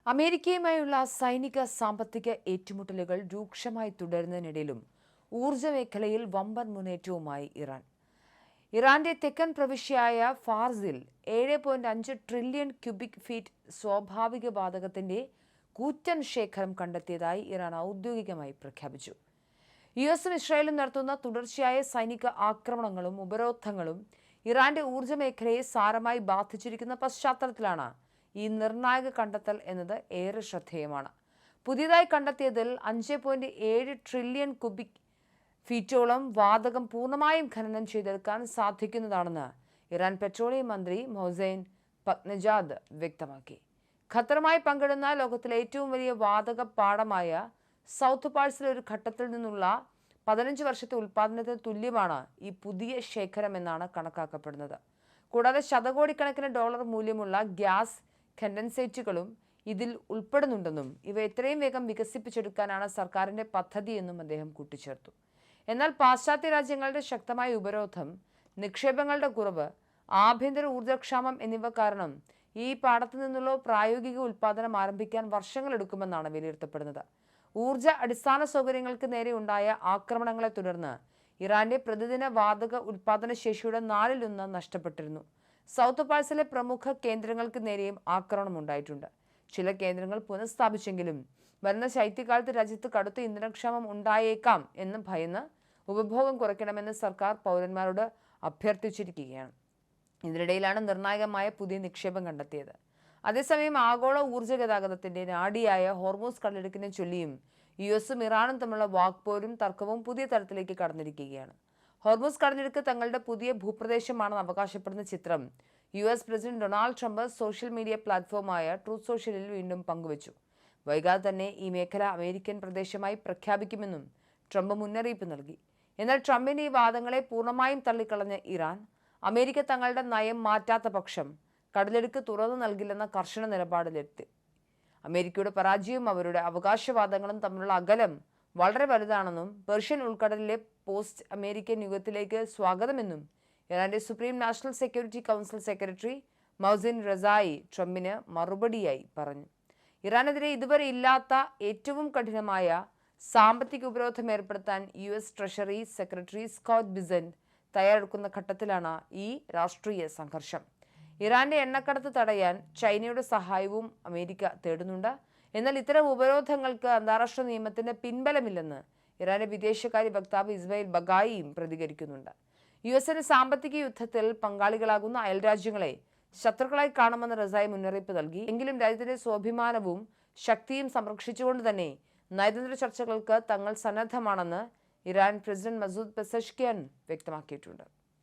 അമേരിക്കയുമായുള്ള സൈനിക സാമ്പത്തിക ഏറ്റുമുട്ടലുകൾ രൂക്ഷമായി തുടരുന്നതിനിടയിലും ഊർജ്ജ മേഖലയിൽ വമ്പൻ മുന്നേറ്റവുമായി ഇറാൻ. ഇറാന്റെ തെക്കൻ പ്രവിശ്യയായ ഫാർസിൽ 7.5 ട്രില്യൺ ക്യൂബിക് ഫീറ്റ് സ്വാഭാവിക വാതകത്തിന്റെ കൂറ്റൻ ശേഖരം കണ്ടെത്തിയതായി ഇറാൻ ഔദ്യോഗികമായി പ്രഖ്യാപിച്ചു. യുഎസും ഇസ്രായേലും നടത്തുന്ന തുടർച്ചയായ സൈനിക ആക്രമണങ്ങളും ഉപരോധങ്ങളും ഇറാന്റെ ഊർജ്ജ മേഖലയെ സാരമായി ബാധിച്ചിരിക്കുന്ന പശ്ചാത്തലത്തിലാണ് ഈ നിർണായക കണ്ടെത്തൽ എന്നത് ഏറെ ശ്രദ്ധേയമാണ്. പുതിയതായി കണ്ടെത്തിയതിൽ 5.7 ട്രില്യൺ ക്യൂബിക് ഫീറ്റോളം വാതകം പൂർണ്ണമായും ഖനനം ചെയ്തെടുക്കാൻ സാധിക്കുന്നതാണെന്ന് ഇറാൻ പെട്രോളിയം മന്ത്രി മൊഹ്സെൻ പക്നജാദ് വ്യക്തമാക്കി. ഖത്തറുമായി പങ്കിടുന്ന ലോകത്തിലെ ഏറ്റവും വലിയ വാതക പാടമായ സൗത്ത് പാഴ്സിലെ ഒരു ഘട്ടത്തിൽ നിന്നുള്ള 15 വർഷത്തെ ഉൽപ്പാദനത്തിന് തുല്യമാണ് ഈ പുതിയ ശേഖരം എന്നാണ് കണക്കാക്കപ്പെടുന്നത്. കൂടാതെ ശതകോടിക്കണക്കിന് ഡോളർ മൂല്യമുള്ള ഗ്യാസ് കണ്ടൻസേറ്റുകളും ഇതിൽ ഉൾപ്പെടുന്നുണ്ടെന്നും ഇവ എത്രയും വേഗം വികസിപ്പിച്ചെടുക്കാനാണ് സർക്കാരിന്റെ പദ്ധതിയെന്നും അദ്ദേഹം കൂട്ടിച്ചേർത്തു. എന്നാൽ പാശ്ചാത്യ രാജ്യങ്ങളുടെ ശക്തമായ ഉപരോധം, നിക്ഷേപങ്ങളുടെ കുറവ്, ആഭ്യന്തര ഊർജ്ജക്ഷാമം എന്നിവ കാരണം ഈ പാടത്തു നിന്നുള്ള പ്രായോഗിക ഉൽപ്പാദനം ആരംഭിക്കാൻ വർഷങ്ങളെടുക്കുമെന്നാണ് വിലയിരുത്തപ്പെടുന്നത്. ഊർജ്ജ അടിസ്ഥാന സൗകര്യങ്ങൾക്ക് നേരെ ഉണ്ടായ ആക്രമണങ്ങളെ തുടർന്ന് ഇറാന്റെ പ്രതിദിന വാതക ഉൽപ്പാദന ശേഷിയുടെ 1/4 നഷ്ടപ്പെട്ടിരുന്നു. സൗത്ത് പാഴ്സിലെ പ്രമുഖ കേന്ദ്രങ്ങൾക്ക് നേരെയും ആക്രമണം ഉണ്ടായിട്ടുണ്ട്. ചില കേന്ദ്രങ്ങൾ പുനഃസ്ഥാപിച്ചെങ്കിലും വരുന്ന ശൈത്യകാലത്ത് രാജ്യത്ത് കടുത്ത ഇന്ധനക്ഷാമം ഉണ്ടായേക്കാം എന്ന് ഭയന്ന് ഉപഭോഗം കുറയ്ക്കണമെന്ന് സർക്കാർ പൗരന്മാരോട് അഭ്യർത്ഥിച്ചിരിക്കുകയാണ്. ഇതിനിടയിലാണ് നിർണായകമായ പുതിയ നിക്ഷേപം കണ്ടെത്തിയത്. അതേസമയം ആഗോള ഊർജ്ജ ഗതാഗതത്തിന്റെ നാഡിയായ ഹോർമൂസ് കടലിടുക്കിനെ ചൊല്ലിയും യുഎസും ഇറാനും തമ്മിലുള്ള വാക്പോരും തർക്കവും പുതിയ തലത്തിലേക്ക് കടന്നിരിക്കുകയാണ്. ഹോർമൂസ് കടലിടുക്ക് തങ്ങളുടെ പുതിയ ഭൂപ്രദേശമാണെന്ന് അവകാശപ്പെടുന്ന ചിത്രം US president Donald Trump social media പ്ലാറ്റ്ഫോമായ ട്രൂത്ത് സോഷ്യലിൽ വീണ്ടും പങ്കുവച്ചു. വൈകാതെ തന്നെ ഈ മേഖല അമേരിക്കൻ പ്രദേശമായി പ്രഖ്യാപിക്കുമെന്നും ട്രംപ് മുന്നറിയിപ്പ് നൽകി. എന്നാൽ ട്രംപിന്റെ ഈ വാദങ്ങളെ പൂർണ്ണമായും തള്ളിക്കളഞ്ഞ ഇറാൻ, അമേരിക്ക തങ്ങളുടെ നയം മാറ്റാത്ത പക്ഷം കടലിടുക്ക് തുറന്നു നൽകില്ലെന്ന കർശന നിലപാടിലെത്തി. അമേരിക്കയുടെ പരാജയവും അവരുടെ അവകാശവാദങ്ങളും തമ്മിലുള്ള അകലം വളരെ വലുതാണെന്നും പേർഷ്യൻ ഉൾക്കടലിലെ പോസ്റ്റ് അമേരിക്കൻ യുഗത്തിലേക്ക് സ്വാഗതമെന്നും ഇറാന്റെ supreme national security council secretary Mohsen റസായി ട്രംപിന് മറുപടിയായി പറഞ്ഞു. ഇറാനെതിരെ ഇതുവരെ ഇല്ലാത്ത ഏറ്റവും കഠിനമായ സാമ്പത്തിക ഉപരോധം ഏർപ്പെടുത്താൻ യുഎസ് ട്രഷറി സെക്രട്ടറി സ്കോട്ട് ബിസന്റ് തയ്യാറെടുക്കുന്ന ഘട്ടത്തിലാണ് ഈ രാഷ്ട്രീയ സംഘർഷം. ഇറാന്റെ എണ്ണക്കടത്ത് തടയാൻ ചൈനയുടെ സഹായവും അമേരിക്ക തേടുന്നുണ്ട്. എന്നാൽ ഇത്തരം ഉപരോധങ്ങൾക്ക് അന്താരാഷ്ട്ര നിയമത്തിന്റെ പിൻബലമില്ലെന്ന് ഇറാന്റെ വിദേശകാര്യ വക്താവ് ഇസ്മായിൽ ബഗായിയും പ്രതികരിക്കുന്നുണ്ട്. യുഎസിന്റെ സാമ്പത്തിക യുദ്ധത്തിൽ പങ്കാളികളാകുന്ന അയൽരാജ്യങ്ങളെ ശത്രുക്കളായി കാണുമെന്ന് റസായി മുന്നറിയിപ്പ് നൽകി. എങ്കിലും രാജ്യത്തിന്റെ സ്വാഭിമാനവും ശക്തിയും സംരക്ഷിച്ചുകൊണ്ട് തന്നെ നയതന്ത്ര ചർച്ചകൾക്ക് തങ്ങൾ സന്നദ്ധമാണെന്ന് ഇറാൻ പ്രസിഡന്റ് മസൂദ് പെസഷ്കിയാൻ വ്യക്തമാക്കിയിട്ടുണ്ട്.